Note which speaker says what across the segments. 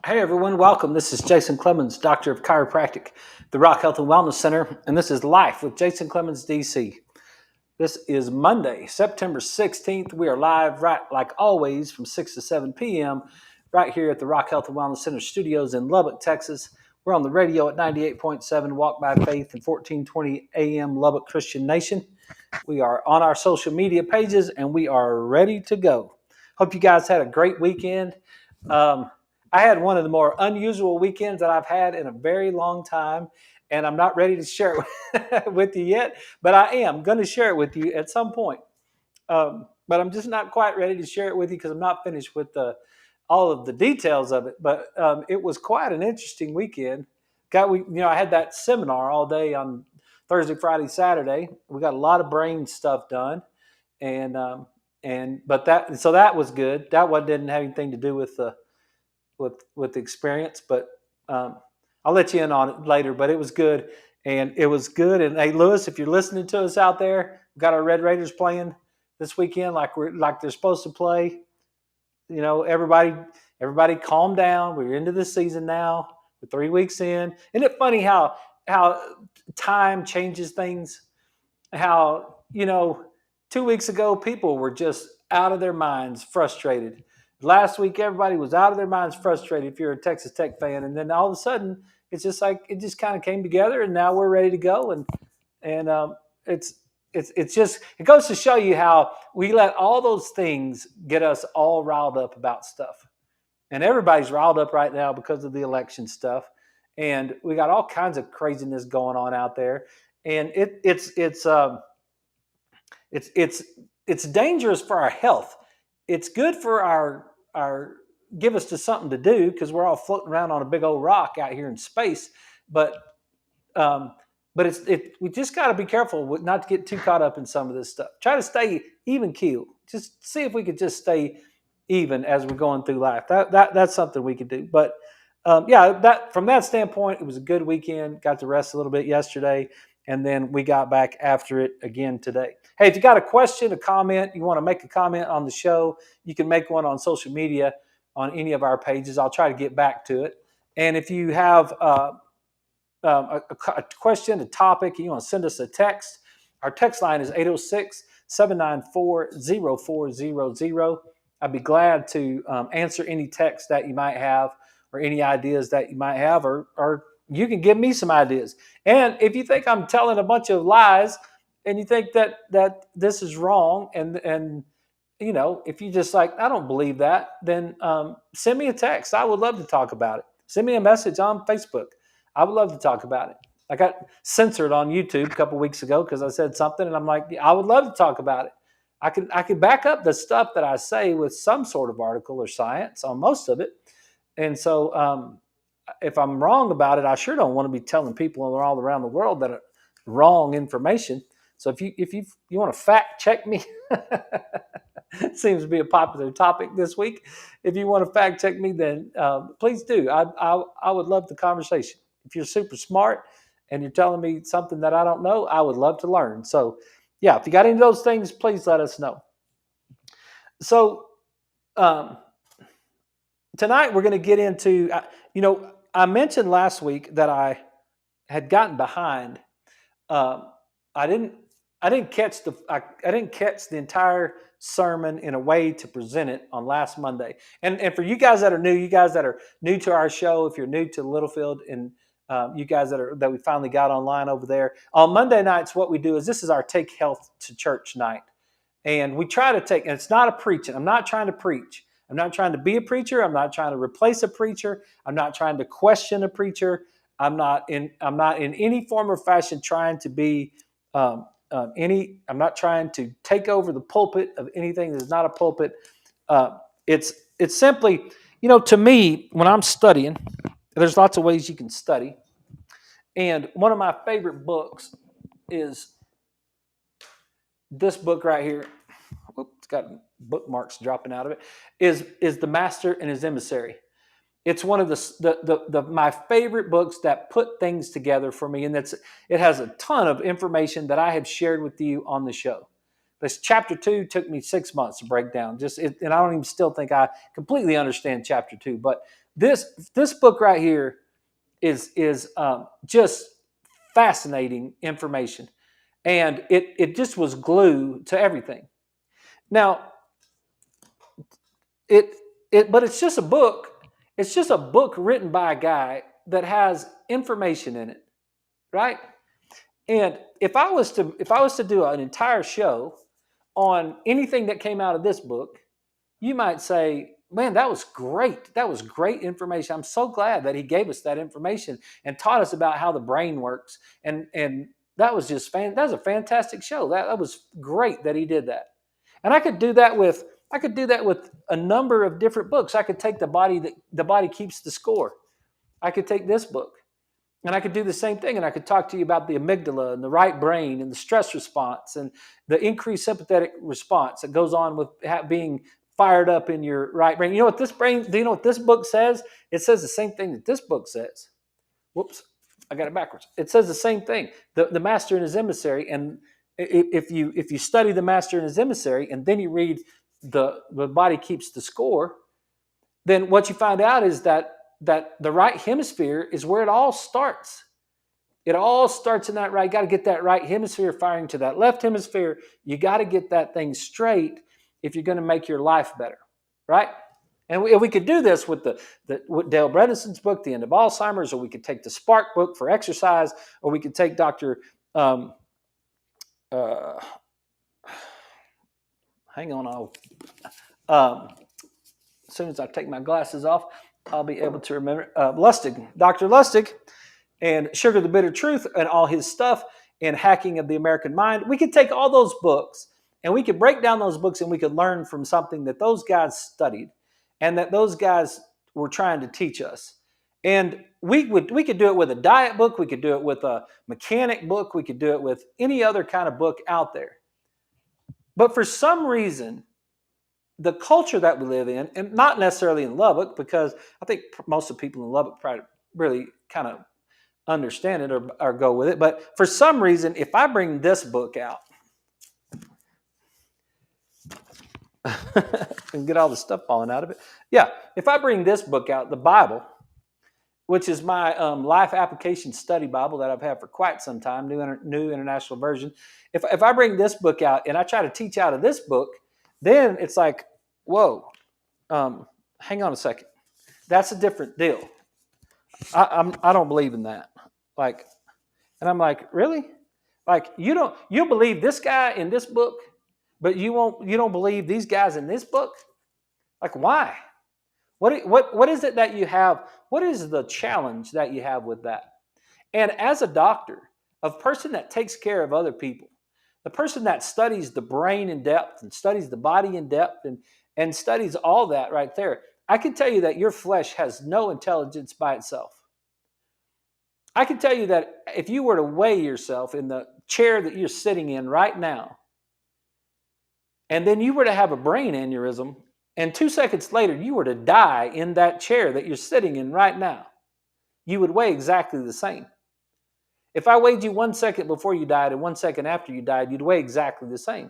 Speaker 1: Hey everyone, welcome. This is Jason Clemmons, Doctor of Chiropractic, the Rock Health and Wellness Center, and this is Life with Jason Clemmons, DC. This is Monday, September 16th. We are live, right like always, from 6 to 7 p.m. right here at the Rock Health and Wellness Center studios in Lubbock, Texas. We're on the radio at 98.7 Walk by Faith and 1420 AM Lubbock Christian Nation. We are on our social media pages, and we are ready to go. Hope you guys had a great weekend. I had one of the more unusual weekends that I've had in a very long time, and I'm not ready to share it with you yet, but I am going to share it with you at some point. But I'm just not quite ready to share it with you because I'm not finished with all of the details of it. But it was quite an interesting weekend. I had that seminar all day on Thursday, Friday, Saturday. We got a lot of brain stuff done, but that was good. That one didn't have anything to do with the experience, but I'll let you in on it later. But it was good, and it was good. And hey, Lewis, if you're listening to us out there, we've got our Red Raiders playing this weekend, like they're supposed to play. You know, everybody, calm down. We're into the season now. We're 3 weeks in. Isn't it funny how time changes things? How 2 weeks ago people were just out of their minds, frustrated. Last week, everybody was out of their minds frustrated if you're a Texas Tech fan. And then all of a sudden, it's just like it just kind of came together, and now we're ready to go. And it goes to show you how we let all those things get us all riled up about stuff. And everybody's riled up right now because of the election stuff. And we got all kinds of craziness going on out there. And it's dangerous for our health. It's good for our give us to something to do because we're all floating around on a big old rock out here in space. But we just got to be careful not to get too caught up in some of this stuff. Try to stay even keel. Just see if we could just stay even as we're going through life. That's something we could do. But from that standpoint, it was a good weekend. Got to rest a little bit yesterday, and then we got back after it again today. Hey, if you got a question, a comment, you want to make a comment on the show, you can make one on social media on any of our pages. I'll try to get back to it. And if you have a question, a topic, you want to send us a text, our text line is 806-794-0400. I'd be glad to answer any text that you might have or any ideas that you might have, or you can give me some ideas. And if you think I'm telling a bunch of lies and you think that this is wrong, and if you just like, I don't believe that, then send me a text. I would love to talk about it. Send me a message on Facebook. I would love to talk about it. I got censored on YouTube a couple weeks ago because I said something, and I'm like, I would love to talk about it. I can back up the stuff that I say with some sort of article or science on most of it. And so if I'm wrong about it, I sure don't want to be telling people all around the world that are wrong information. So if you want to fact check me, it seems to be a popular topic this week. If you want to fact check me, then please do. I would love the conversation. If you're super smart and you're telling me something that I don't know, I would love to learn. So yeah, if you got any of those things, please let us know. So tonight we're going to get into, I mentioned last week that I had gotten behind. I didn't catch the entire sermon in a way to present it on last Monday. And for you guys that are new to our show, if you're new to Littlefield, and you guys that we finally got online over there on Monday nights, what we do is this is our Take Health to Church night, and we try to take. And it's not a preaching. I'm not trying to preach. I'm not trying to be a preacher. I'm not trying to replace a preacher. I'm not trying to question a preacher. I'm not in any form or fashion trying to be I'm not trying to take over the pulpit of anything that's not a pulpit. It's simply, to me, when I'm studying, there's lots of ways you can study. And one of my favorite books is this book right here. It's got bookmarks dropping out of it. Is The Master and His Emissary. It's one of my favorite books that put things together for me, and it has a ton of information that I have shared with you on the show. This chapter 2 took me 6 months to break down. And I don't even still think I completely understand chapter 2. But this book right here is just fascinating information, and it just was glue to everything. Now, but it's just a book. It's just a book written by a guy that has information in it, right? And if I was to do an entire show on anything that came out of this book, you might say, man, that was great. That was great information. I'm so glad that he gave us that information and taught us about how the brain works. And that was that was a fantastic show. That was great that he did that. And I could do that with a number of different books. I could take the body keeps the score. I could take this book. And I could do the same thing, and I could talk to you about the amygdala and the right brain and the stress response and the increased sympathetic response that goes on with being fired up in your right brain. Do you know what this book says? It says the same thing that this book says. Whoops, I got it backwards. It says the same thing. The master and his emissary, and if you study the master and his emissary, and then you read the body keeps the score, then what you find out is that the right hemisphere is where it all starts. It all starts in that right. You got to get that right hemisphere firing to that left hemisphere. You got to get that thing straight if you're going to make your life better, right? And we could do this with with Dale Bredesen's book, The End of Alzheimer's, or we could take the Spark book for exercise, or we could take Dr. Hang on, as soon as I take my glasses off, I'll be able to remember. Lustig, Dr. Lustig, and Sugar the Bitter Truth, and all his stuff, and Hacking of the American Mind. We could take all those books, and we could break down those books, and we could learn from something that those guys studied, and that those guys were trying to teach us. And we could do it with a diet book. We could do it with a mechanic book. We could do it with any other kind of book out there. But for some reason, the culture that we live in, and not necessarily in Lubbock, because I think most of the people in Lubbock probably really kind of understand it or go with it. But for some reason, if I bring this book out and get all the stuff falling out of it. Yeah, if I bring this book out, the Bible, which is my life application study Bible that I've had for quite some time, New International Version. If I bring this book out and I try to teach out of this book, then it's like, whoa, hang on a second. That's a different deal. I don't believe in that. Like, and I'm like, really? Like, you believe this guy in this book, but you don't believe these guys in this book? Like, why? What is it that you have? What is the challenge that you have with that? And as a doctor, a person that takes care of other people, the person that studies the brain in depth and studies the body in depth and studies all that right there, I can tell you that your flesh has no intelligence by itself. I can tell you that if you were to weigh yourself in the chair that you're sitting in right now, and then you were to have a brain aneurysm, and 2 seconds later you were to die in that chair that you're sitting in right now, you would weigh exactly the same. If I weighed you 1 second before you died and 1 second after you died, you'd weigh exactly the same.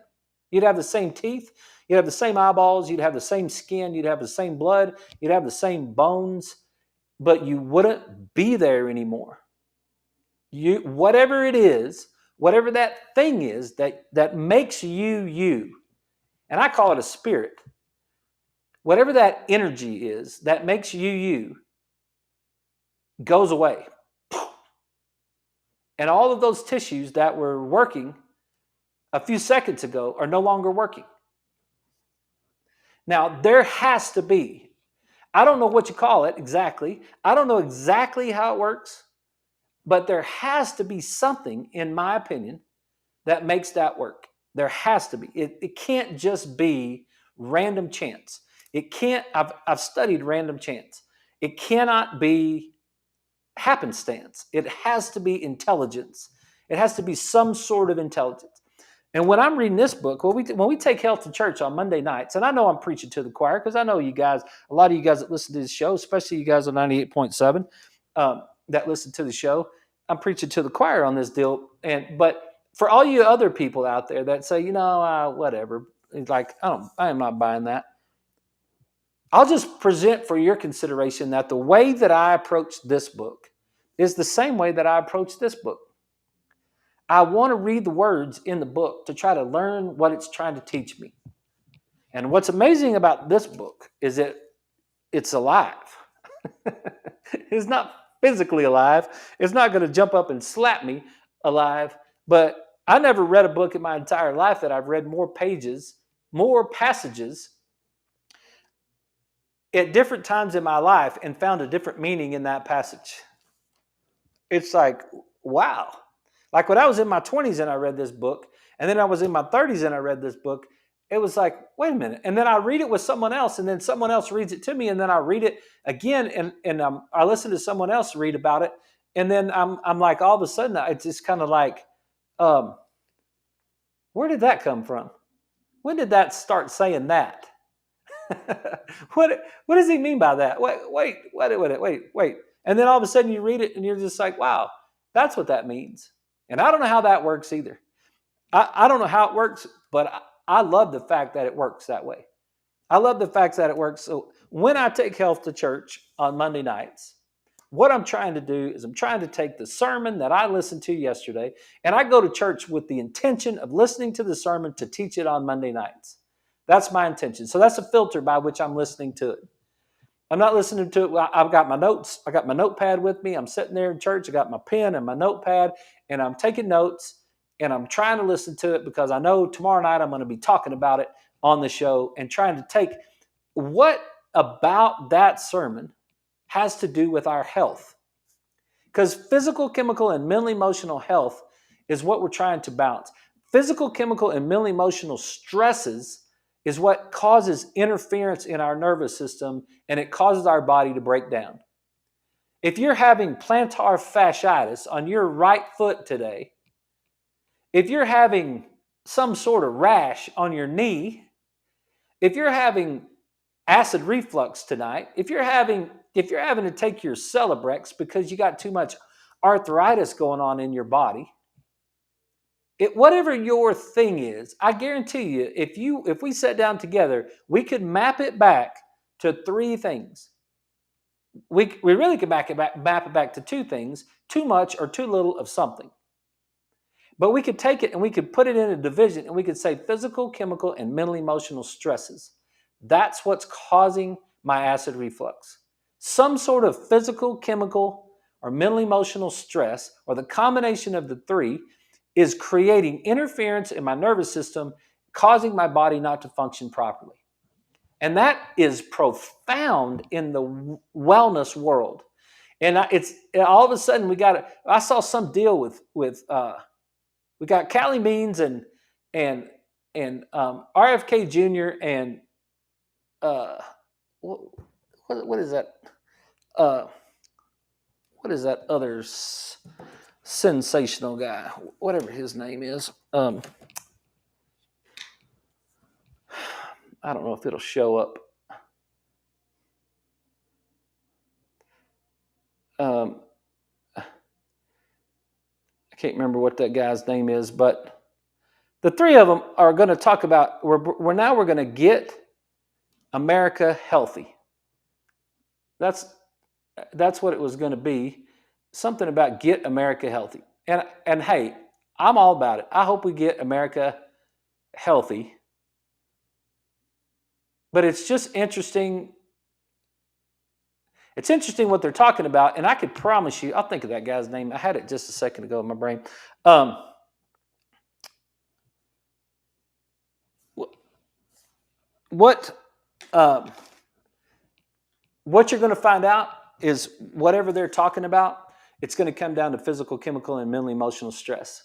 Speaker 1: You'd have the same teeth, you'd have the same eyeballs, you'd have the same skin, you'd have the same blood, you'd have the same bones, but you wouldn't be there anymore. Whatever it is, whatever that thing is that makes you, and I call it a spirit, whatever that energy is that makes you, goes away. And all of those tissues that were working a few seconds ago are no longer working. Now, there has to be, I don't know what you call it exactly. I don't know exactly how it works, but there has to be something, in my opinion, that makes that work. There has to be. It can't just be random chance. It can't, I've studied random chance. It cannot be happenstance. It has to be intelligence. It has to be some sort of intelligence. And when I'm reading this book, when we take health to church on Monday nights, and I know I'm preaching to the choir because I know you guys, a lot of you guys that listen to this show, especially you guys on 98.7 that listen to the show, I'm preaching to the choir on this deal. But For all you other people out there that say, whatever, like, I am not buying that. I'll just present for your consideration that the way that I approach this book is the same way that I approach this book. I want to read the words in the book to try to learn what it's trying to teach me. And what's amazing about this book is that it's alive. It's not physically alive. It's not going to jump up and slap me alive. But I never read a book in my entire life that I've read more pages, more passages at different times in my life and found a different meaning in that passage. It's like, wow. Like when I was in my 20s and I read this book, and then I was in my 30s and I read this book, it was like, wait a minute. And then I read it with someone else, and then someone else reads it to me, and then I read it again, and I listen to someone else read about it, and then I'm like, all of a sudden, it's just kind of like, where did that come from? When did that start saying that? What does he mean by that? Wait. And then all of a sudden you read it and you're just like, wow, that's what that means. And I don't know how that works either. I don't know how it works, but I love the fact that it works that way. I love the fact that it works. So when I take health to church on Monday nights, what I'm trying to do is I'm trying to take the sermon that I listened to yesterday, and I go to church with the intention of listening to the sermon to teach it on Monday nights. That's my intention. So that's a filter by which I'm listening to it. I'm not listening to it. I've got my notes. I got my notepad with me. I'm sitting there in church. I got my pen and my notepad, and I'm taking notes, and I'm trying to listen to it because I know tomorrow night I'm going to be talking about it on the show and trying to take what about that sermon has to do with our health. Because physical, chemical, and mental emotional health is what we're trying to balance. Physical, chemical, and mental emotional stresses is what causes interference in our nervous system, and it causes our body to break down. If you're having plantar fasciitis on your right foot today, if you're having some sort of rash on your knee, if you're having acid reflux tonight, if you're having to take your Celebrex because you got too much arthritis going on in your body, whatever your thing is, I guarantee you, if we sat down together, we could map it back to three things. We really could map it back to two things: too much or too little of something. But we could take it and we could put it in a division, and we could say physical, chemical, and mental emotional stresses. That's what's causing my acid reflux. Some sort of physical, chemical, or mental emotional stress, or the combination of the three, is creating interference in my nervous system, causing my body not to function properly. And that is profound in the wellness world. And it's all of a sudden I saw some deal with we got Cali Beans and RFK Jr. and what is that? What is that other sensational guy? Whatever his name is. I don't know if it'll show up. I can't remember what that guy's name is, but the three of them are going to talk about we're going to get America healthy. That's what it was going to be. Something about get America healthy. And hey, I'm all about it. I hope we get America healthy. But it's just interesting. It's interesting what they're talking about, and I could promise you, I'll think of that guy's name. I had it just a second ago in my brain. What you're going to find out is whatever they're talking about, it's going to come down to physical, chemical, and mental emotional stress.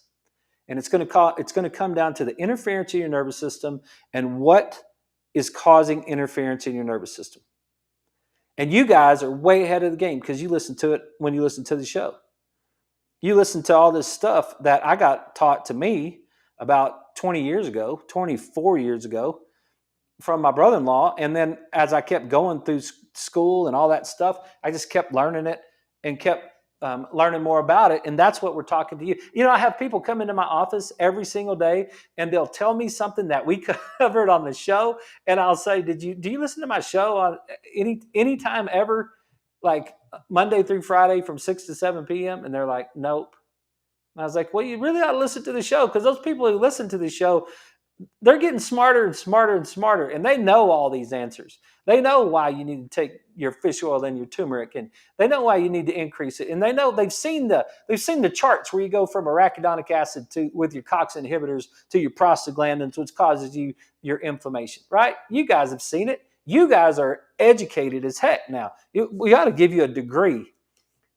Speaker 1: And it's going to come down to the interference in your nervous system and what is causing interference in your nervous system. And you guys are way ahead of the game because you listen to it when you listen to the show. You listen to all this stuff that I got taught to me about 24 years ago from my brother-in-law. And then as I kept going through school and all that stuff, I just kept learning it and kept learning more about it. And that's what we're talking to you. I have people come into my office every single day, and they'll tell me something that we covered on the show. And I'll say, do you listen to my show on anytime ever? Like Monday through Friday from 6 to 7 p.m. And they're like, nope. And I was like, well, you really ought to listen to the show, because those people who listen to the show, they're getting smarter and smarter and smarter, and they know all these answers. They know why you need to take your fish oil and your turmeric, and they know why you need to increase it. And they know they've seen the charts where you go from arachidonic acid to with your COX inhibitors to your prostaglandins, which causes your inflammation. Right? You guys have seen it. You guys are educated as heck now. We ought to give you a degree.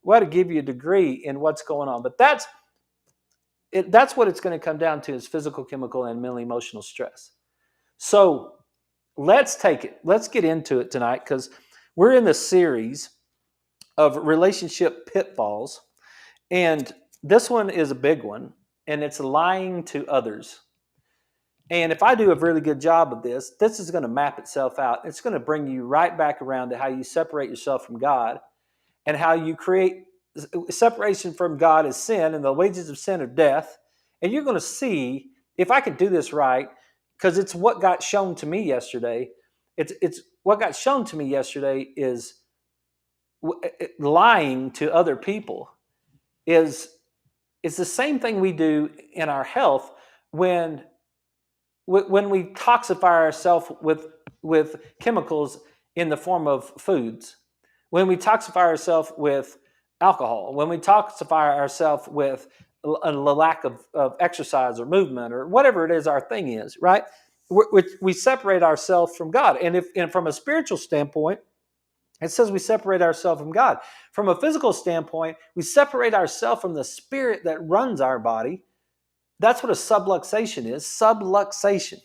Speaker 1: We ought to give you a degree in what's going on. But that's what it's going to come down to, is physical, chemical, and mental emotional stress. So let's take it. Let's get into it tonight, because we're in the series of relationship pitfalls. And this one is a big one, and it's lying to others. And if I do a really good job of this is going to map itself out. It's going to bring you right back around to how you separate yourself from God, and how you create separation from God is sin, and the wages of sin are death. And you're going to see if I could do this right, because it's what got shown to me yesterday. It's what got shown to me yesterday is lying to other people is the same thing we do in our health when we toxify ourselves with chemicals in the form of foods, when we toxify ourselves with alcohol, when we toxify ourselves with a lack of exercise or movement or whatever it is our thing is, right? We separate ourselves from God. And from a spiritual standpoint, it says we separate ourselves from God. From a physical standpoint, we separate ourselves from the spirit that runs our body. That's what a subluxation is. Subluxation.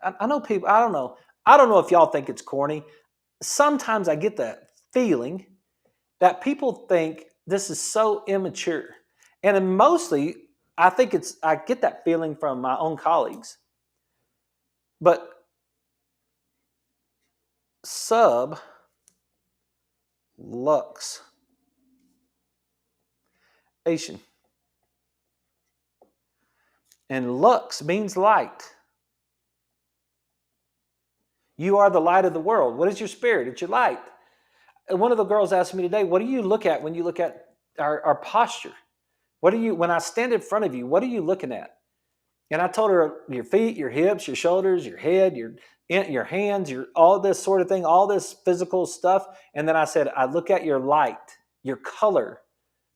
Speaker 1: I know people, I don't know if y'all think it's corny. Sometimes I get that feeling that people think this is so immature. And mostly, I get that feeling from my own colleagues. But sublux. And lux means light. You are the light of the world. What is your spirit? It's your light. And one of the girls asked me today, what do you look at when you look at our posture? When I stand in front of you, what are you looking at? And I told her, your feet, your hips, your shoulders, your head, your hands, all this sort of thing, all this physical stuff. And then I said, I look at your light, your color,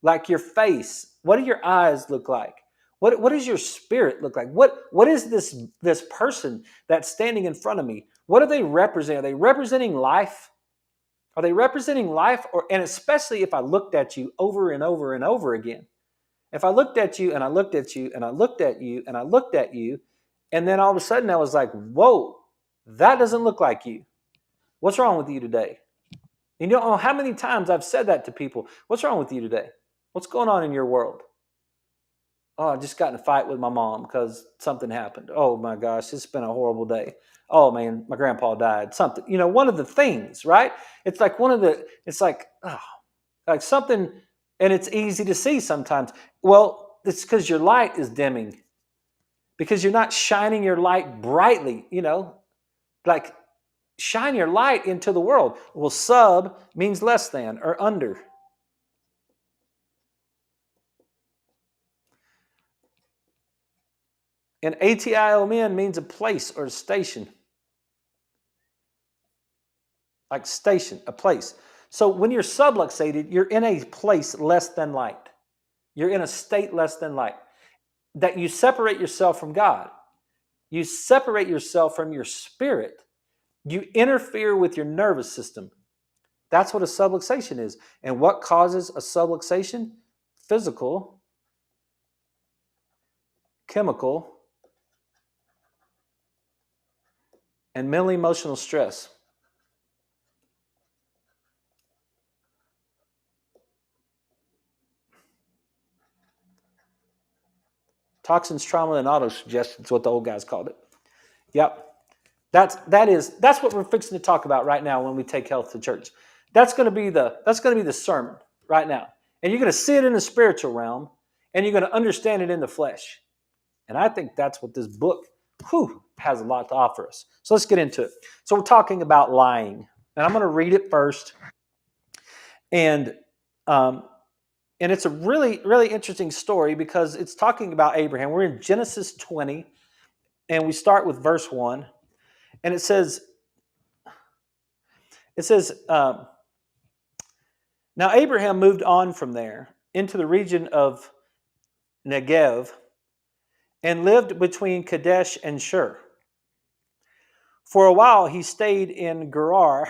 Speaker 1: like your face. What do your eyes look like? What does your spirit look like? What is this person that's standing in front of me? What do they represent? Are they representing life? Are they representing life? And especially if I looked at you over and over and over again. If I looked at you and I looked at you and I looked at you and I looked at you, and then all of a sudden I was like, whoa, that doesn't look like you. What's wrong with you today? You don't know how many times I've said that to people. What's wrong with you today? What's going on in your world? Oh, I just got in a fight with my mom because something happened. Oh my gosh, it's been a horrible day. Oh man, my grandpa died. Something, one of the things, right? It's like like something, and it's easy to see sometimes. Well, it's because your light is dimming, because you're not shining your light brightly, like shine your light into the world. Well, sub means less than or under. And ATION means a place or a station. Like station, a place. So when you're subluxated, you're in a place less than light. You're in a state less than light. That you separate yourself from God. You separate yourself from your spirit. You interfere with your nervous system. That's what a subluxation is. And what causes a subluxation? Physical, chemical, and mental emotional stress. Toxins, trauma, and autosuggestion is what the old guys called it. Yep. That's what we're fixing to talk about right now when we take health to church. That's going to be the sermon. right now. And you're going to see it in the spiritual realm, and you're going to understand it in the flesh. And I think that's what this book has a lot to offer us. So let's get into it. So we're talking about lying. And I'm going to read it first. And it's a really, really interesting story because it's talking about Abraham. We're in Genesis 20, and we start with verse 1. And it says, now Abraham moved on from there into the region of Negev and lived between Kadesh and Shur. For a while he stayed in Gerar,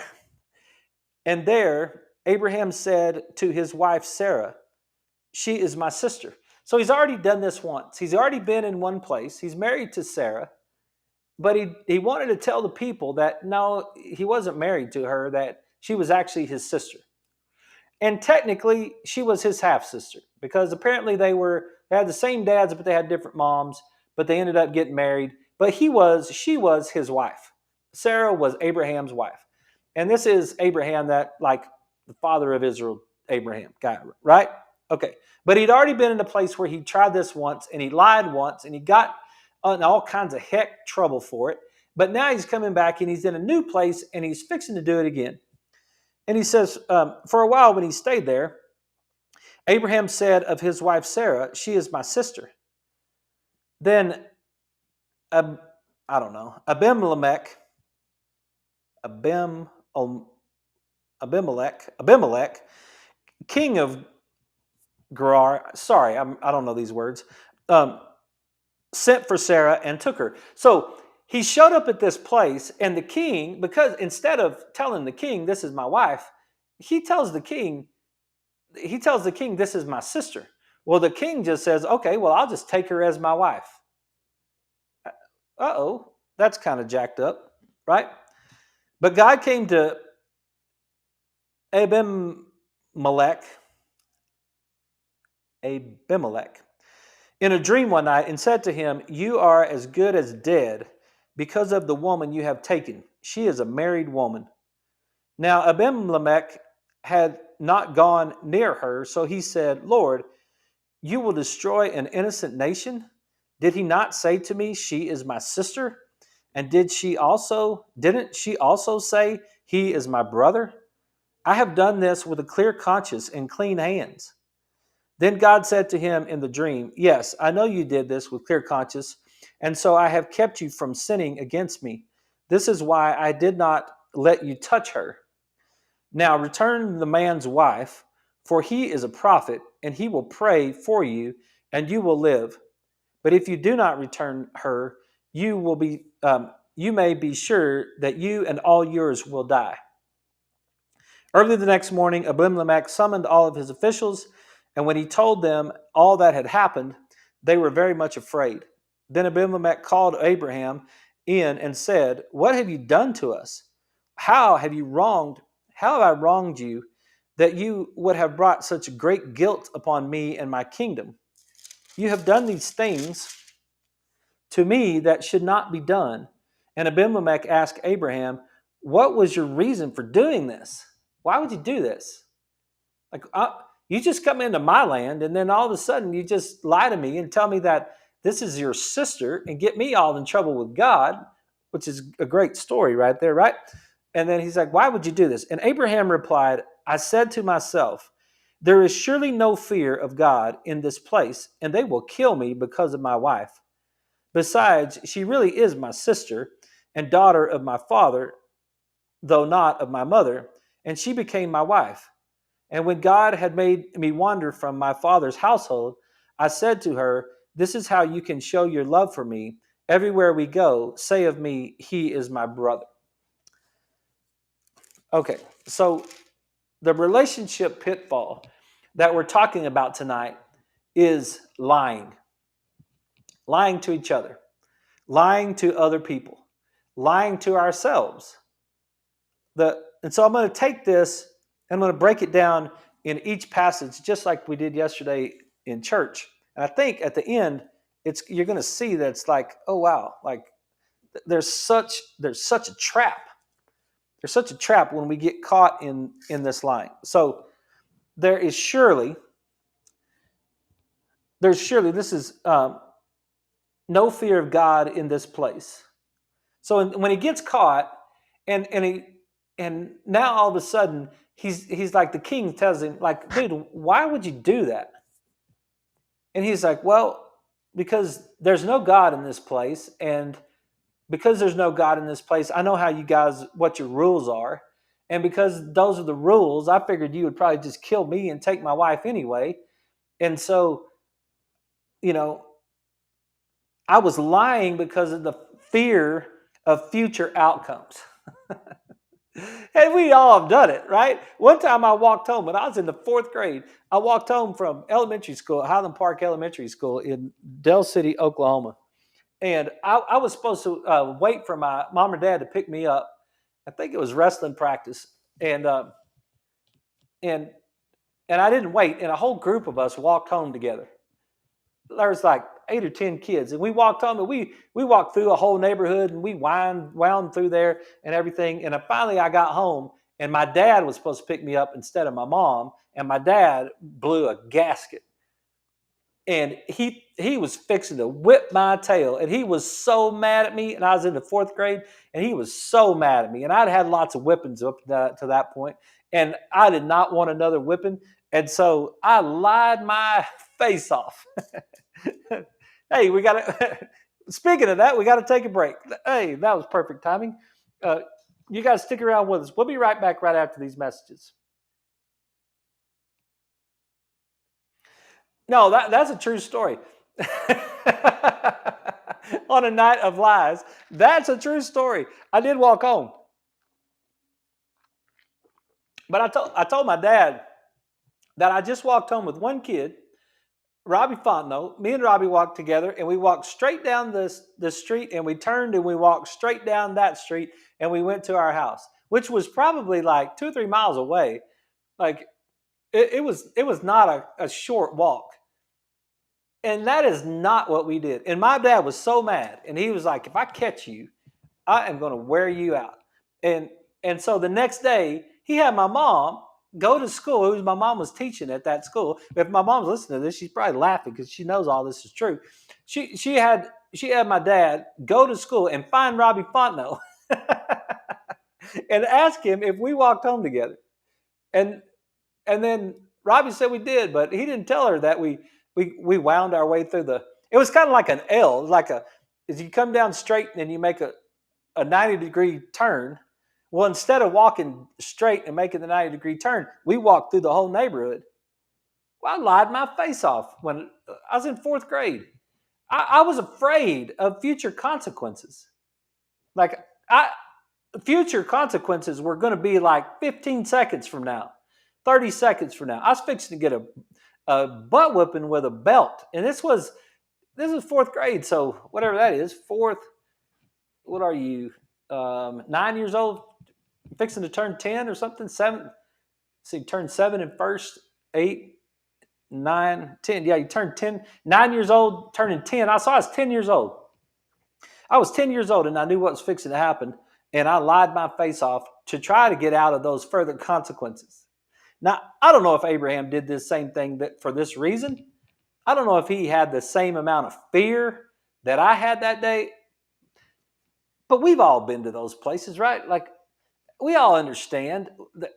Speaker 1: and there Abraham said to his wife Sarah, "She is my sister." So he's already done this once. He's already been in one place. He's married to Sarah, but he wanted to tell the people that no, he wasn't married to her, that she was actually his sister. And technically, she was his half sister because apparently they had the same dads, but they had different moms. But they ended up getting married. But she was his wife. Sarah was Abraham's wife, and this is Abraham, that like the father of Israel, Abraham guy, right? Okay, but he'd already been in a place where he tried this once, and he lied once, and he got in all kinds of heck trouble for it. But now he's coming back, and he's in a new place, and he's fixing to do it again. And he says, for a while when he stayed there, Abraham said of his wife Sarah, "She is my sister." Then, Abimelech, king of Gerar, sorry, I don't know these words, sent for Sarah and took her. So he showed up at this place, and the king, because instead of telling the king, "This is my wife," he tells the king, "This is my sister." Well, the king just says, "Okay, well, I'll just take her as my wife." Uh-oh, that's kind of jacked up, right? But God came to Abimelech in a dream one night and said to him, "You are as good as dead because of the woman you have taken. She is a married woman." Now Abimelech had not gone near her, so he said, "Lord, you will destroy an innocent nation? Did he not say to me, 'She is my sister'? And didn't she also say, 'He is my brother'? I have done this with a clear conscience and clean hands." Then God said to him in the dream, "Yes, I know you did this with clear conscience, and so I have kept you from sinning against me. This is why I did not let you touch her. Now return the man's wife, for he is a prophet, and he will pray for you, and you will live. But if you do not return her, you may be sure that you and all yours will die." Early the next morning, Abimelech summoned all of his officials, and when he told them all that had happened, they were very much afraid. Then Abimelech called Abraham in and said, "What have you done to us? How have I wronged you that you would have brought such great guilt upon me and my kingdom? You have done these things to me that should not be done." And Abimelech asked Abraham, "What was your reason for doing this? Why would you do this? Like, you just come into my land, and then all of a sudden you just lie to me and tell me that this is your sister and get me all in trouble with God," which is a great story right there, right? And then he's like, "Why would you do this?" And Abraham replied, "I said to myself, there is surely no fear of God in this place, and they will kill me because of my wife. Besides, she really is my sister and daughter of my father, though not of my mother, and she became my wife. And when God had made me wander from my father's household, I said to her, 'This is how you can show your love for me. Everywhere we go, say of me, he is my brother.'" Okay, so the relationship pitfall that we're talking about tonight is lying. Lying to each other, lying to other people, lying to ourselves. And so I'm going to take this and I'm going to break it down in each passage, just like we did yesterday in church. And I think at the end, you're going to see that it's like, oh wow, like there's such a trap. There's such a trap when we get caught in this line. So there is surely, there's surely, this is no fear of God in this place. So when he gets caught, and now all of a sudden he's like, the king tells him, like, dude, why would you do that? And he's like, well, because there's no God in this place, and because there's no God in this place, I know how you guys, what your rules are, and because those are the rules, I figured you would probably just kill me and take my wife anyway, and so, you know, I was lying because of the fear of future outcomes. And we all have done it, right? One time I walked home when I was in the fourth grade. I walked home from elementary school, Highland Park Elementary School in Del City, Oklahoma. And I was supposed to wait for my mom or dad to pick me up. I think it was wrestling practice. And, and, and I didn't wait. And a whole group of us walked home together. There was like 8 or 10 kids, and we walked home, and we walked through a whole neighborhood, and we wound through there and everything. And finally I got home, and my dad was supposed to pick me up instead of my mom, and my dad blew a gasket, and he was fixing to whip my tail, and he was so mad at me. And I was in the fourth grade, and he was so mad at me, and I'd had lots of whippings up to that point, and I did not want another whipping, and so I lied my face off. Hey, we got to. Speaking of that, we got to take a break. Hey, that was perfect timing. You guys stick around with us. We'll be right back right after these messages. No, that's a true story. On a night of lies, that's a true story. I did walk home, but I told my dad that I just walked home with one kid, Robbie Fontenot. Me and Robbie walked together, and we walked straight down the street, and we turned, and we walked straight down that street, and we went to our house, which was probably like 2 or 3 miles away. Like it was not a short walk. And that is not what we did. And my dad was so mad, and he was like, if I catch you, I am going to wear you out. And and so the next day, he had my mom go to school. Who my mom was teaching at that school. If my mom's listening to this, she's probably laughing because she knows all this is true. She had my dad go to school and find Robbie Fontenot and ask him if we walked home together. And and then Robbie said we did, but he didn't tell her that we wound our way through the. It was kind of like an L, like a, as you come down straight and you make a 90-degree turn. Well, instead of walking straight and making the 90-degree turn, we walked through the whole neighborhood. Well, I lied my face off when I was in fourth grade. I was afraid of future consequences. Like I, future consequences were going to be like 15 seconds from now, 30 seconds from now. I was fixing to get a butt whipping with a belt, and this was fourth grade, so whatever that is, fourth. What are you? 9 years old, fixing to turn 10 or something. 7. See, turn 7 in first, 8, 9, 10. Yeah, you turn 10. 9 years old, turning 10. I was 10 years old. I was 10 years old, and I knew what was fixing to happen, and I lied my face off to try to get out of those further consequences. Now, I don't know if Abraham did this same thing for this reason. I don't know if he had the same amount of fear that I had that day, but we've all been to those places, right? Like, we all understand that.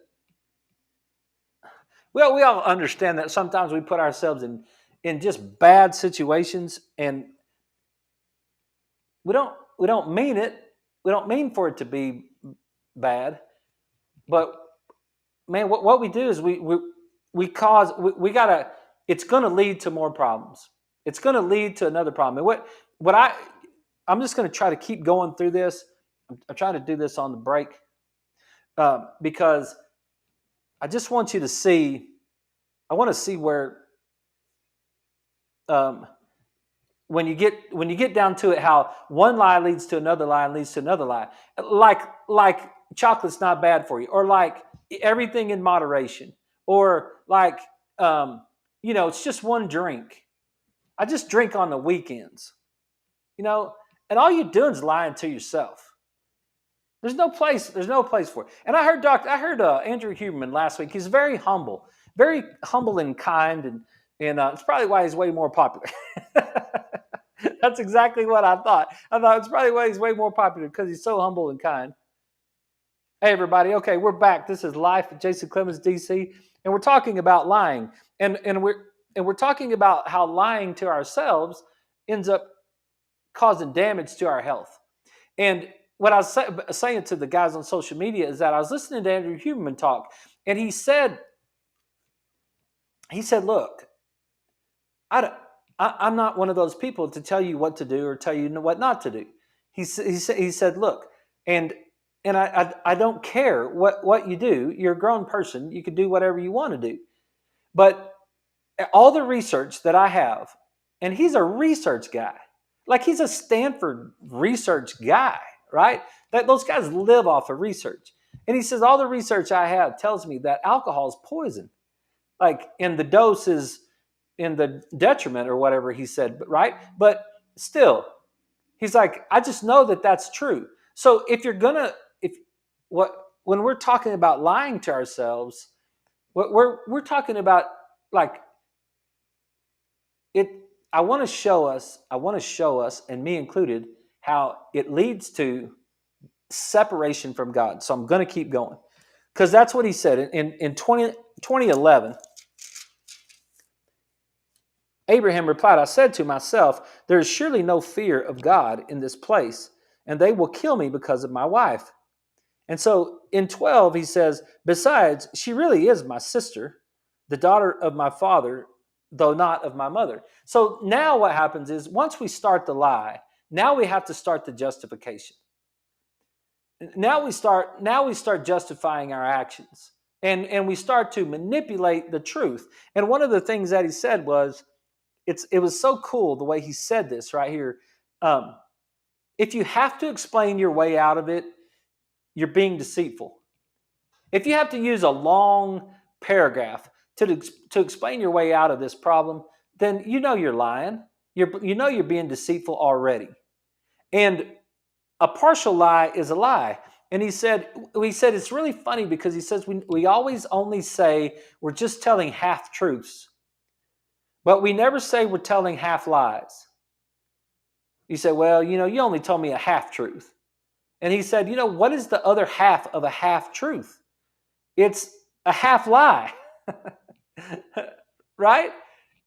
Speaker 1: Well, we all understand that sometimes we put ourselves in just bad situations, and we don't mean it. We don't mean for it to be bad, but man, what we do is we cause we gotta. It's going to lead to more problems. It's going to lead to another problem. And I'm just going to try to keep going through this. I'm trying to do this on the break because I just want you to see. I want to see where when you get down to it, how one lie leads to another lie and leads to another lie. Like chocolate's not bad for you, or like everything in moderation, or like it's just one drink. I just drink on the weekends, and all you're doing is lying to yourself. There's no place for it. And I heard Andrew Huberman last week. He's very humble, very humble and kind, and it's probably why he's way more popular. That's exactly what I thought. I thought it's probably why he's way more popular because he's so humble and kind. Hey, everybody. Okay, we're back. This is Life with Jason Clemmons, DC, and we're talking about lying, and we're talking about how lying to ourselves ends up causing damage to our health. And what I was saying to the guys on social media is that I was listening to Andrew Huberman talk, and he said, look, I'm not one of those people to tell you what to do or tell you what not to do. He said, look, and I don't care what you do. You're a grown person. You can do whatever you want to do. But all the research that I have, and he's a research guy, like he's a Stanford research guy, right? That those guys live off of research. And he says, all the research I have tells me that alcohol is poison. Like, in the dose is in the detriment or whatever he said, right? But still, he's like, I just know that that's true. So when we're talking about lying to ourselves, what we're talking about, like, it. I want to show us, and me included, how it leads to separation from God. So I'm going to keep going, because that's what he said in 2011. Abraham replied, I said to myself, there is surely no fear of God in this place, and they will kill me because of my wife. And so in 12, he says, besides, she really is my sister, the daughter of my father, though not of my mother. So now what happens is, once we start the lie, now we have to start the justification. Now we start justifying our actions, and we start to manipulate the truth. And one of the things that he said was, it was so cool the way he said this right here. If you have to explain your way out of it, you're being deceitful. If you have to use a long paragraph to explain your way out of this problem, then you know you're lying. You're being deceitful already. And a partial lie is a lie. And he said it's really funny, because he says we always only say we're just telling half truths, but we never say we're telling half lies. You say, well, you only told me a half truth. And he said, what is the other half of a half truth? It's a half lie. Right?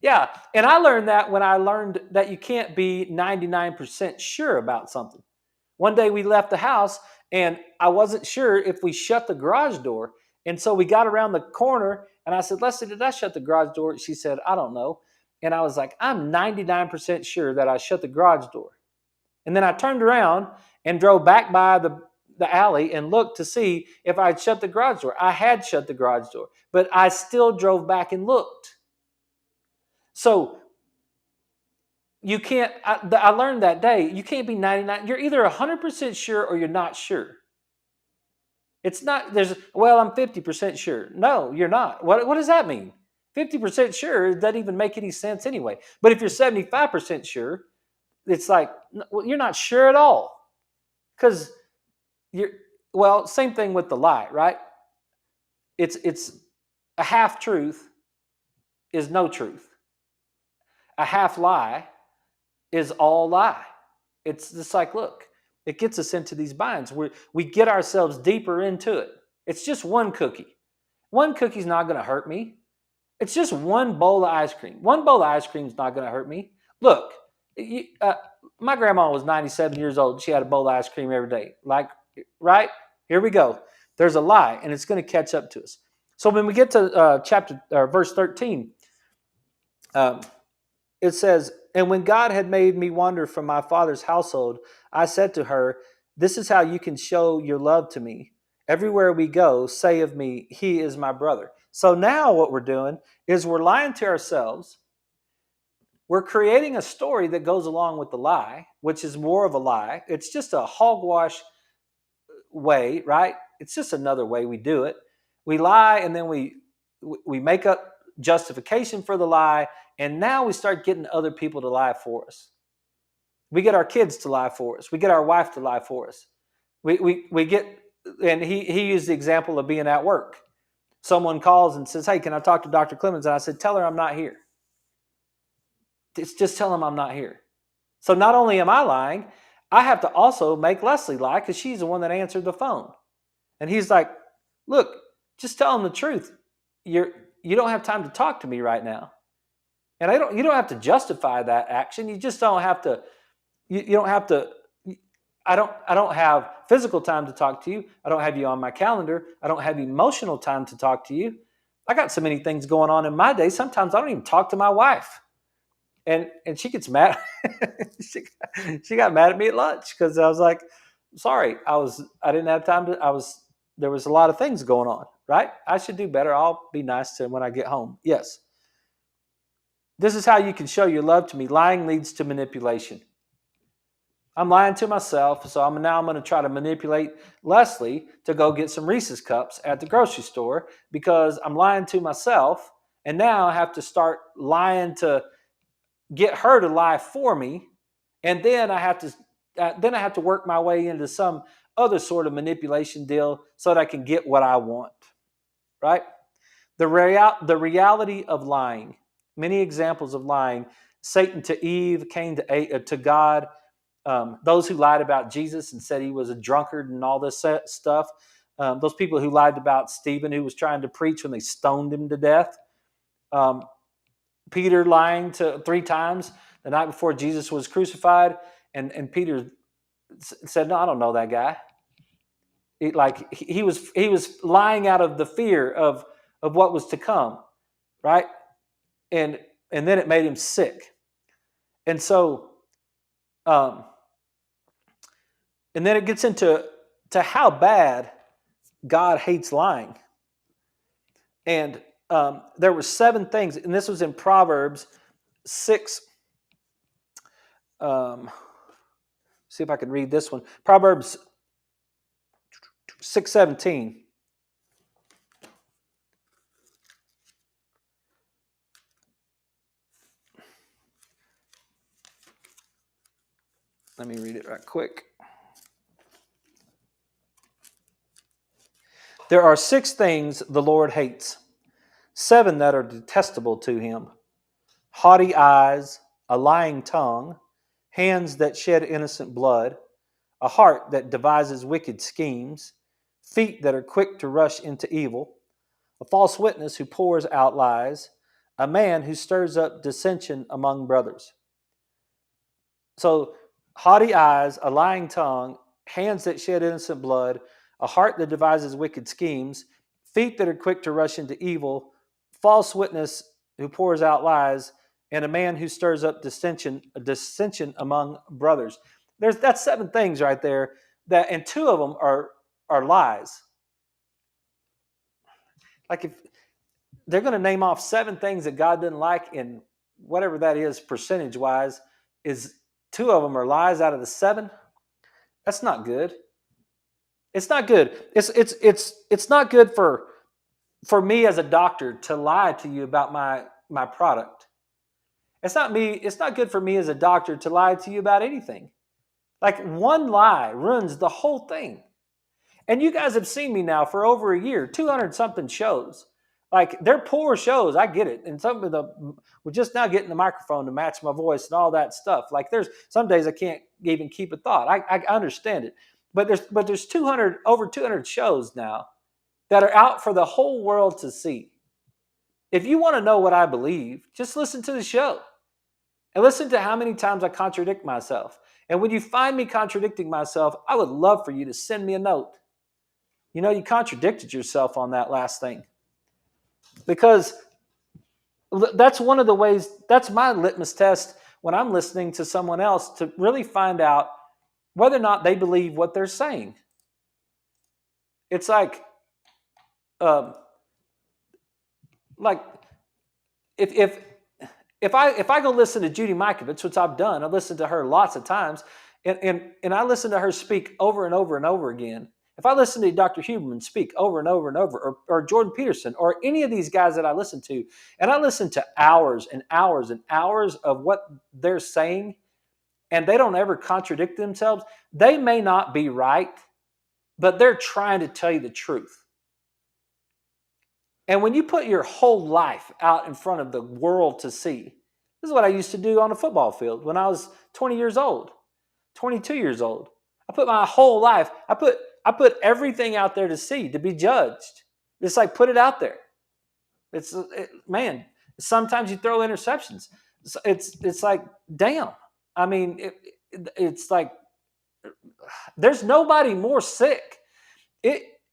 Speaker 1: Yeah. And I learned that when I learned that you can't be 99% sure about something. One day we left the house, and I wasn't sure if we shut the garage door. And so we got around the corner, and I said, Leslie, did I shut the garage door? She said, I don't know. And I was like, I'm 99% sure that I shut the garage door. And then I turned around and drove back by the alley and looked to see if I had shut the garage door. I had shut the garage door, but I still drove back and looked. So you can't, I learned that day, you can't be 99. You're either 100% sure or you're not sure. It's not, I'm 50% sure. No, you're not. What does that mean? 50% sure doesn't even make any sense anyway. But if you're 75% sure, it's like, you're not sure at all. Because same thing with the lie, right? It's a half truth is no truth. A half lie is all lie. It's just like, look, it gets us into these binds. We get ourselves deeper into it. It's just one cookie. One cookie's not going to hurt me. It's just one bowl of ice cream. One bowl of ice cream is not going to hurt me. Look, my grandma was 97 years old. She had a bowl of ice cream every day. Like, right? Here we go. There's a lie, and it's going to catch up to us. So when we get to verse 13, it says, and when God had made me wander from my father's household, I said to her, this is how you can show your love to me. Everywhere we go, say of me, he is my brother. So now what we're doing is we're lying to ourselves. We're creating a story that goes along with the lie, which is more of a lie. It's just a hogwash way, right? It's just another way we do it. We lie, and then we make up justification for the lie, and now we start getting other people to lie for us. We get our kids to lie for us. We get our wife to lie for us. We get, and he used the example of being at work. someone calls and says, hey, can I talk to Dr. Clemmons? And I said, tell her I'm not here. It's just tell them I'm not here. So not only am I lying, I have to also make Leslie lie because she's the one that answered the phone. And he's like, look, just tell them the truth. You don't have time to talk to me right now. And you don't have to justify that action. You just don't have to, you don't have to, I don't have physical time to talk to you. I don't have you on my calendar. I don't have emotional time to talk to you. I got so many things going on in my day. Sometimes I don't even talk to my wife. And she gets mad. she got mad at me at lunch because I was like, sorry, I didn't have time to, there was a lot of things going on, right? I should do better. I'll be nice to him when I get home. Yes. This is how you can show your love to me. Lying leads to manipulation. I'm lying to myself, so now I'm going to try to manipulate Leslie to go get some Reese's cups at the grocery store because I'm lying to myself, and now I have to start lying to get her to lie for me, and then I have to work my way into some other sort of manipulation deal so that I can get what I want. Right? The reality of lying. Many examples of lying. Satan to Eve, Cain to God. Those who lied about Jesus and said he was a drunkard and all this stuff. Those people who lied about Stephen, who was trying to preach when they stoned him to death. Peter lying to 3 times the night before Jesus was crucified, and Peter said, "No, I don't know that guy." He was lying out of the fear of what was to come, right? And then it made him sick, and so, and then it gets into how bad God hates lying, and there were 7 things, and this was in Proverbs 6. See if I can read this one. Proverbs 6:17. Let me read it right quick. There are 6 things the Lord hates, 7 that are detestable to him: haughty eyes, a lying tongue, hands that shed innocent blood, a heart that devises wicked schemes, feet that are quick to rush into evil, a false witness who pours out lies, a man who stirs up dissension among brothers. So, haughty eyes, a lying tongue, hands that shed innocent blood, a heart that devises wicked schemes, feet that are quick to rush into evil, false witness who pours out lies, and a man who stirs up dissension among brothers. That's 7 things right there, and 2 of them are lies. Like, if they're going to name off 7 things that God didn't like, and whatever that is percentage wise, is 2 of them are lies out of the 7. That's not good. It's not good. It's not good for me as a doctor to lie to you about my product. It's not good for me as a doctor to lie to you about anything. Like, one lie ruins the whole thing. And you guys have seen me now for over a year, 200 something shows. Like, they're poor shows, I get it. And we're just now getting the microphone to match my voice and all that stuff. Like, there's some days I can't even keep a thought. I understand it. But there's over 200 shows now that are out for the whole world to see. If you want to know what I believe, just listen to the show. And listen to how many times I contradict myself. And when you find me contradicting myself, I would love for you to send me a note. You know, you contradicted yourself on that last thing. Because that's one of the ways, that's my litmus test when I'm listening to someone else, to really find out whether or not they believe what they're saying. It's like if I go listen to Judy Mikovits, which I've done, I've listened to her lots of times, and I listen to her speak over and over and over again. If I listen to Dr. Huberman speak over and over and over, or Jordan Peterson, or any of these guys that I listen to, and I listen to hours and hours and hours of what they're saying, and they don't ever contradict themselves, they may not be right, but they're trying to tell you the truth. And when you put your whole life out in front of the world to see, this is what I used to do on a football field when I was 20 years old, 22 years old. I put my whole life, I put everything out there to see, to be judged. It's like, put it out there. Man, sometimes you throw interceptions. It's like, damn. I mean, it's like, there's nobody more sick.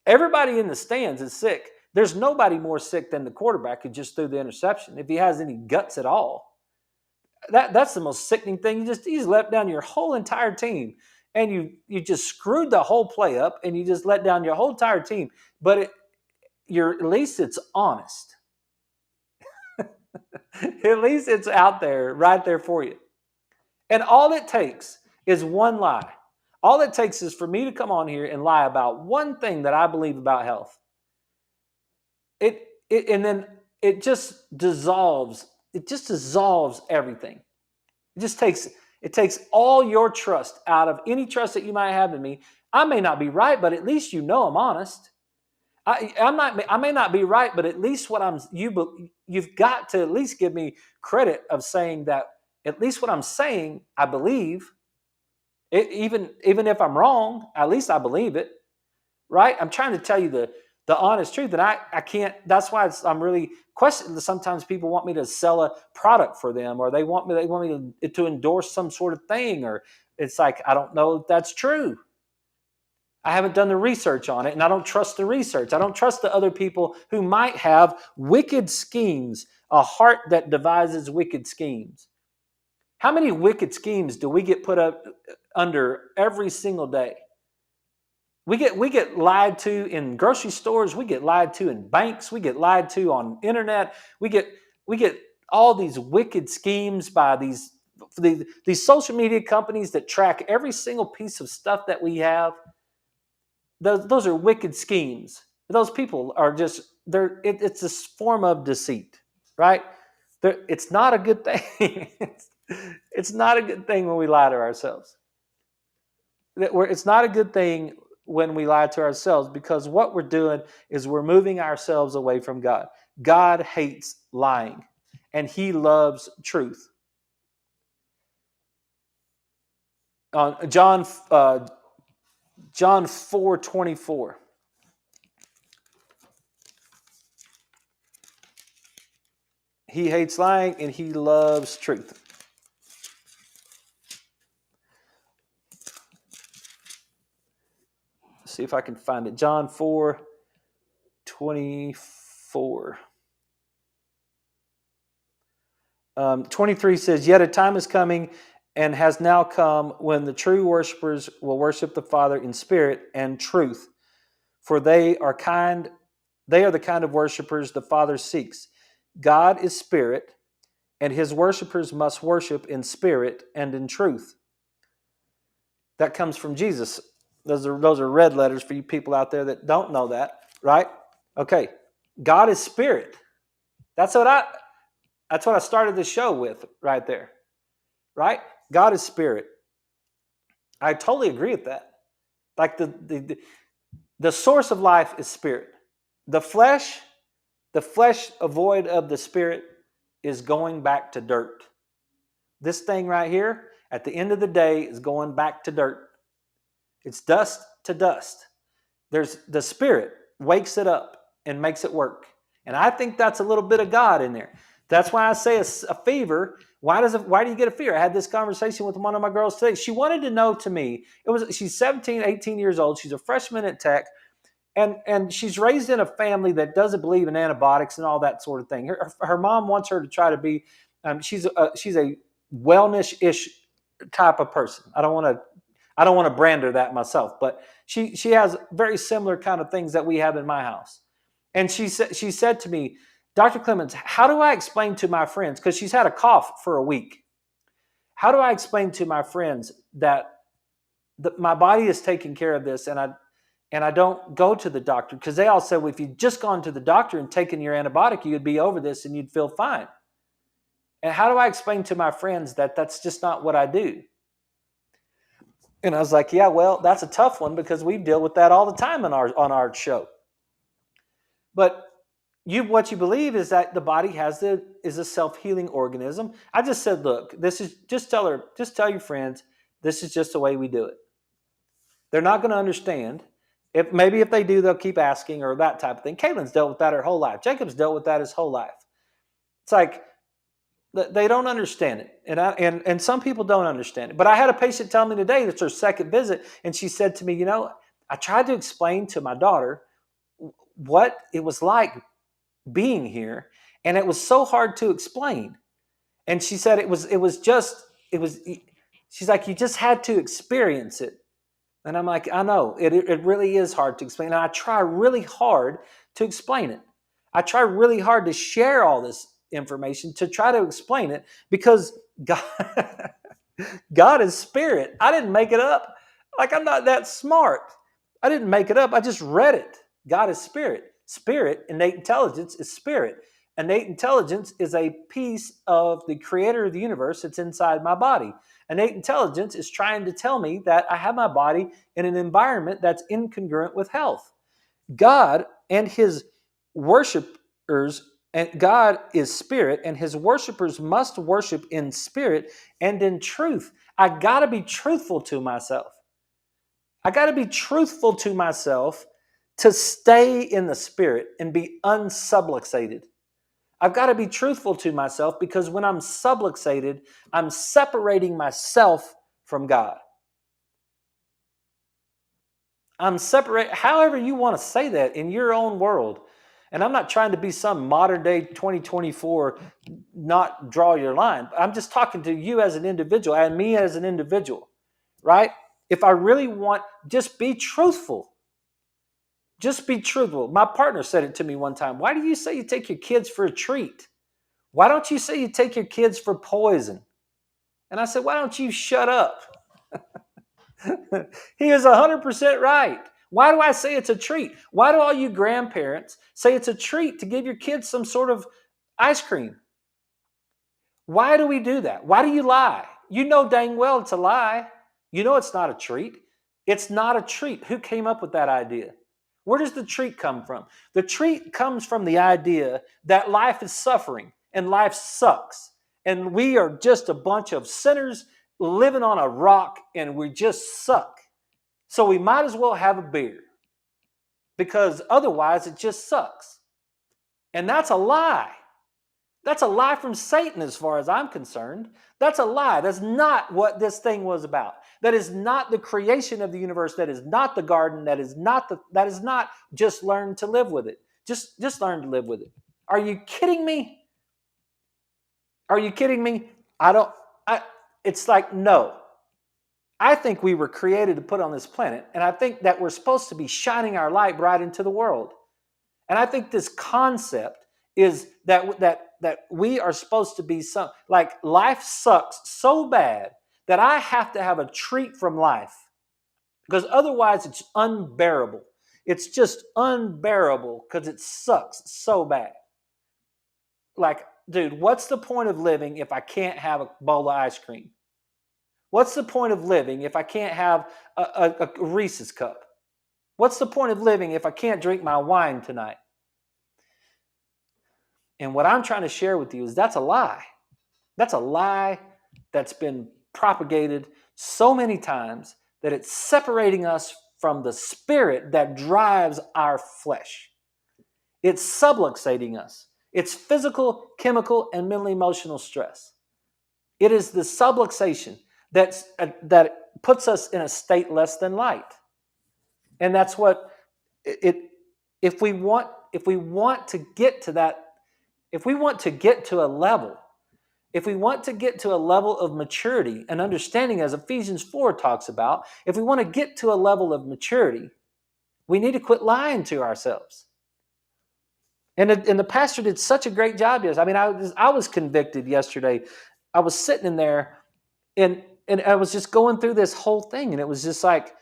Speaker 1: Everybody in the stands is sick. There's nobody more sick than the quarterback who just threw the interception, if he has any guts at all. That's the most sickening thing. You just let down your whole entire team, and you just screwed the whole play up, and you just let down your whole entire team. But at least it's honest. At least it's out there, right there for you. And all it takes is one lie. All it takes is for me to come on here and lie about one thing that I believe about health. And then it just dissolves. It just dissolves everything. It takes all your trust out of any trust that you might have in me. I may not be right, but at least you know I'm honest. I may not be right, but at least you've got to at least give me credit of saying that at least what I'm saying, I believe. Even if I'm wrong, at least I believe it, right? I'm trying to tell you the honest truth, and I can't. That's why I'm really questioning. Sometimes people want me to sell a product for them, or they want me to endorse some sort of thing, or it's like, I don't know if that's true. I haven't done the research on it, and I don't trust the research. I don't trust the other people who might have wicked schemes, a heart that devises wicked schemes. How many wicked schemes do we get put up under every single day? We get lied to in grocery stores. We get lied to in banks. We get lied to on internet. We get all these wicked schemes by these social media companies that track every single piece of stuff that we have. Those are wicked schemes. Those people are just it's a form of deceit, right? It's not a good thing. It's not a good thing when we lie to ourselves. It's not a good thing when we lie to ourselves, because what we're doing is we're moving ourselves away from God. God hates lying, and He loves truth. John 4:24. He hates lying and He loves truth. Let's see if I can find it. John 4:24. 23 says, "Yet a time is coming and has now come when the true worshipers will worship the Father in spirit and truth, for they are the kind of worshipers the Father seeks. God is spirit, and His worshipers must worship in spirit and in truth." That comes from Jesus. Those are red letters for you people out there that don't know that, right? Okay, God is spirit. That's what I started the show with right there, right? God is spirit. I totally agree with that. Like the source of life is spirit. The flesh void of the spirit is going back to dirt. This thing right here, at the end of the day, is going back to dirt. It's dust to dust. There's the spirit wakes it up and makes it work. And I think that's a little bit of God in there. That's why I say a fever. Why do you get a fever? I had this conversation with one of my girls today. She wanted to know to me, she's 17, 18 years old. She's a freshman at Tech. And she's raised in a family that doesn't believe in antibiotics and all that sort of thing. Her mom wants her to try to be, she's a wellness-ish type of person. I don't want to brand her that myself, but she has very similar kind of things that we have in my house. And she said to me, "Dr. Clemmons, how do I explain to my friends," because she's had a cough for a week, "how do I explain to my friends that my body is taking care of this and I don't go to the doctor?" Because they all said, "Well, if you'd just gone to the doctor and taken your antibiotic, you'd be over this and you'd feel fine." And how do I explain to my friends that that's just not what I do? And I was like, yeah, well, that's a tough one, because we deal with that all the time on our show. But What you believe is that the body is a self-healing organism. I just said, look, this is just tell your friends, this is just the way we do it. They're not going to understand. If they do, they'll keep asking or that type of thing. Caitlin's dealt with that her whole life. Jacob's dealt with that his whole life. It's like they don't understand it, and some people don't understand it. But I had a patient tell me today, it's her second visit, and she said to me, I tried to explain to my daughter what it was like being here, and it was so hard to explain. And she said she's like, you just had to experience it. And I'm like, I know, it really is hard to explain. And I try really hard to explain it. I try really hard to share all this information to try to explain it, because God, God is spirit. I didn't make it up. Like, I'm not that smart. I didn't make it up. I just read it. God is spirit. Spirit, innate intelligence, is spirit. Innate intelligence is a piece of the creator of the universe that's inside my body. Innate intelligence is trying to tell me that I have my body in an environment that's incongruent with health. God and his worshipers, and God is spirit, and his worshipers must worship in spirit and in truth. I got to be truthful to myself. I got to be truthful to myself to stay in the spirit and be unsubluxated. I've got to be truthful to myself, because when I'm subluxated, I'm separating myself from God. I'm separate, however you want to say that in your own world. And I'm not trying to be some modern day 2024, not draw your line. I'm just talking to you as an individual and me as an individual, right? If I really want, just be truthful. Just be truthful. My partner said it to me one time. Why do you say you take your kids for a treat? Why don't you say you take your kids for poison? And I said, why don't you shut up? He is 100% right. Why do I say it's a treat? Why do all you grandparents say it's a treat to give your kids some sort of ice cream? Why do we do that? Why do you lie? You know dang well it's a lie. You know it's not a treat. It's not a treat. Who came up with that idea? Where does the treat come from? The treat comes from the idea that life is suffering and life sucks. And we are just a bunch of sinners living on a rock, and we just suck. So we might as well have a beer, because otherwise it just sucks. And that's a lie. That's a lie from Satan as far as I'm concerned. That's a lie. That's not what this thing was about. That is not the creation of the universe. That is not the garden. That is not just learn to live with it. Just learn to live with it. Are you kidding me? Are you kidding me? It's like, no. I think we were created to put on this planet, and I think that we're supposed to be shining our light bright into the world. And I think this concept is that we are supposed to be like, life sucks so bad that I have to have a treat from life, because otherwise it's unbearable. It's just unbearable because it sucks so bad. Like, dude, what's the point of living if I can't have a bowl of ice cream? What's the point of living if I can't have a Reese's cup? What's the point of living if I can't drink my wine tonight? And what I'm trying to share with you is that's a lie. That's a lie that's been propagated so many times that it's separating us from the spirit that drives our flesh. It's subluxating us. It's physical, chemical, and mental emotional stress. It is the subluxation that puts us in a state less than light. And that's what if we want to get to that, if we want to get to a level of maturity and understanding, as Ephesians 4 talks about, if we want to get to a level of maturity, we need to quit lying to ourselves. And the pastor did such a great job. Yes, I mean, I was convicted yesterday. I was sitting in there, and I was just going through this whole thing, and it was like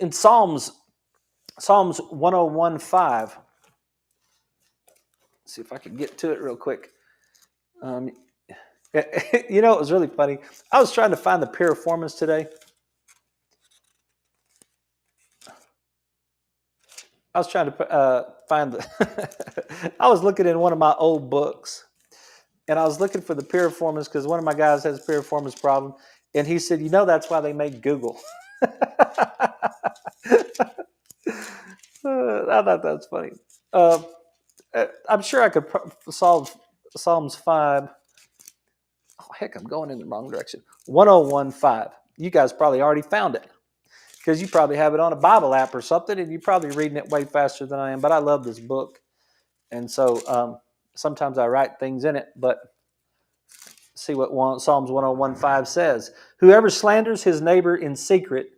Speaker 1: in Psalms 101:5. Let's see if I can get to it real quick. It was really funny. I was trying to find the piriformis today. I was trying to find the. I was looking in one of my old books, and I was looking for the piriformis because one of my guys has a piriformis problem, and he said, that's why they made Google. I thought that was funny. Uh, I'm sure I could solve Psalms 5. Oh, heck, I'm going in the wrong direction. 1015. You guys probably already found it because you probably have it on a Bible app or something, and you're probably reading it way faster than I am. But I love this book. And so sometimes I write things in it, but see what Psalms 1015 says. Whoever slanders his neighbor in secret,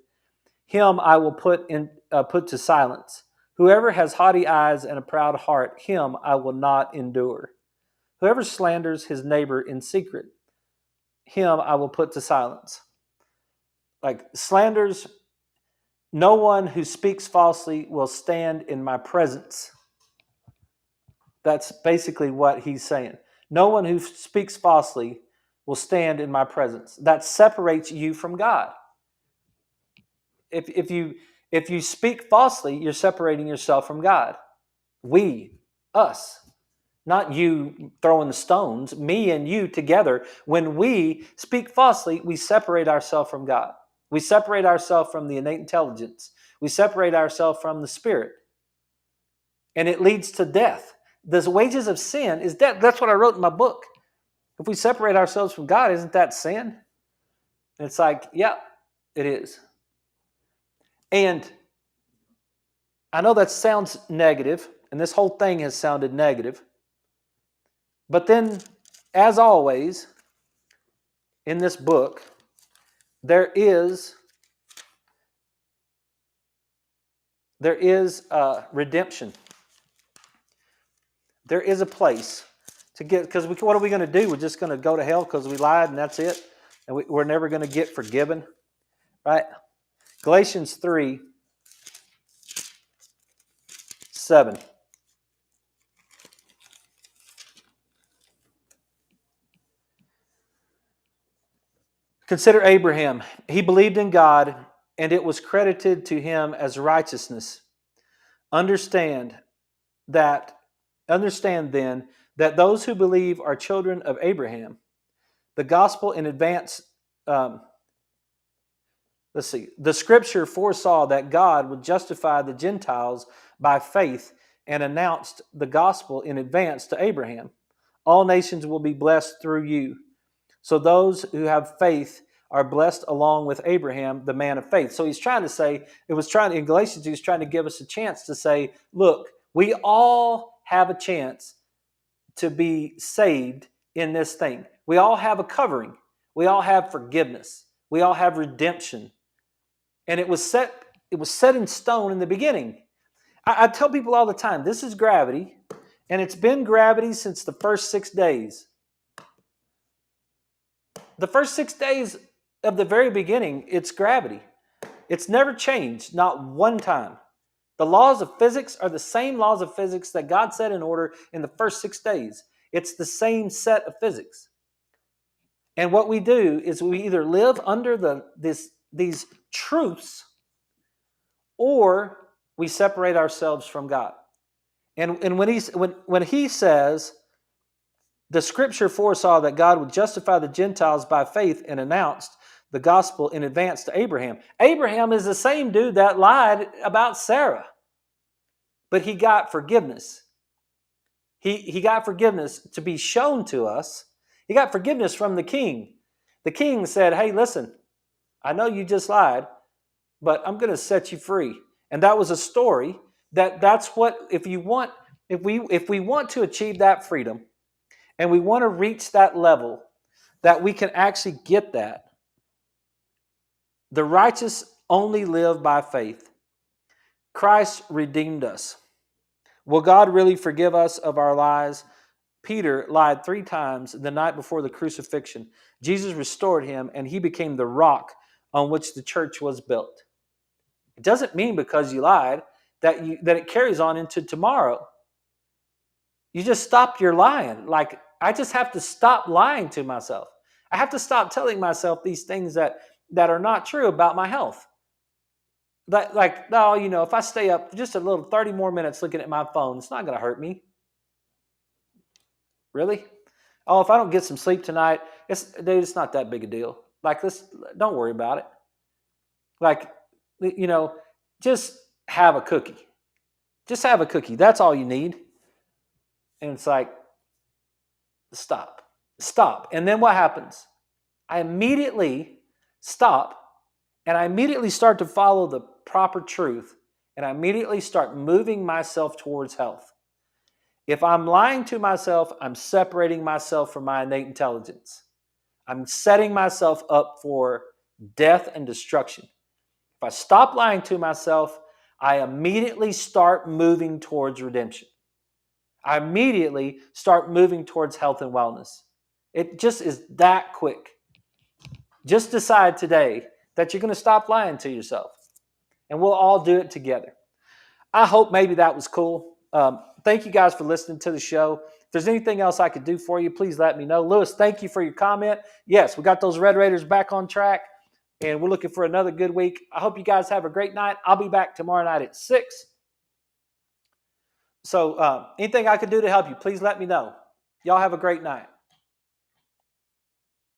Speaker 1: him I will put to silence. Whoever has haughty eyes and a proud heart, him I will not endure. Whoever slanders his neighbor in secret, him I will put to silence. Like slanders, no one who speaks falsely will stand in my presence. That's basically what he's saying. No one who speaks falsely will stand in my presence. That separates you from God. If you speak falsely, you're separating yourself from God. We, us, not you throwing the stones, me and you together. When we speak falsely, we separate ourselves from God. We separate ourselves from the innate intelligence. We separate ourselves from the Spirit. And it leads to death. The wages of sin is death. That's what I wrote in my book. If we separate ourselves from God, isn't that sin? And it's like, yeah, it is. And I know that sounds negative, and this whole thing has sounded negative. But then, as always, in this book, there is redemption. There is a place to get, because what are we going to do? We're just going to go to hell because we lied and that's it? And we're never going to get forgiven, right? Galatians 3:7. Consider Abraham. He believed in God, and it was credited to him as righteousness. Understand then that those who believe are children of Abraham. The gospel in advance, the scripture foresaw that God would justify the Gentiles by faith and announced the gospel in advance to Abraham. All nations will be blessed through you. So those who have faith are blessed along with Abraham, the man of faith. So he's trying to say, in Galatians, he was trying to give us a chance to say, look, we all have a chance to be saved in this thing. We all have a covering. We all have forgiveness. We all have redemption. And it was set in stone in the beginning. I tell people all the time, this is gravity, and it's been gravity since the first 6 days. The first 6 days of the very beginning, it's gravity. It's never changed, not one time. The laws of physics are the same laws of physics that God set in order in the first 6 days. It's the same set of physics. And what we do is we either live under these truths or we separate ourselves from God. And when he says, the scripture foresaw that God would justify the Gentiles by faith and announced the gospel in advance to Abraham. Abraham is the same dude that lied about Sarah, but he got forgiveness. He got forgiveness to be shown to us. He got forgiveness from the king. The king said, hey, listen, I know you just lied, but I'm going to set you free. And that was a story that's what, if we want to achieve that freedom, and we want to reach that level that we can actually get that, the righteous only live by faith. Christ redeemed us. Will God really forgive us of our lies? Peter lied 3 times the night before the crucifixion. Jesus restored him, and he became the rock on which the church was built. It doesn't mean because you lied that it carries on into tomorrow. You just stop your lying. Like, I just have to stop lying to myself. I have to stop telling myself these things that are not true about my health. like, no, if I stay up just a little 30 more minutes looking at my phone, it's not going to hurt me. Really? Oh, if I don't get some sleep tonight, it's not that big a deal. Like, don't worry about it. Like, just have a cookie. Just have a cookie. That's all you need. And it's like, stop. And then what happens? I immediately stop, and I immediately start to follow the proper truth, and I immediately start moving myself towards health. If I'm lying to myself, I'm separating myself from my innate intelligence. I'm setting myself up for death and destruction. If I stop lying to myself, I immediately start moving towards redemption. I immediately start moving towards health and wellness. It just is that quick. Just decide today that you're going to stop lying to yourself, and we'll all do it together. I hope maybe that was cool. Thank you guys for listening to the show. If there's anything else I could do for you, please let me know. Lewis, thank you for your comment. Yes, we got those Red Raiders back on track, and we're looking for another good week. I hope you guys have a great night. I'll be back tomorrow night at 6. So anything I could do to help you, please let me know. Y'all have a great night.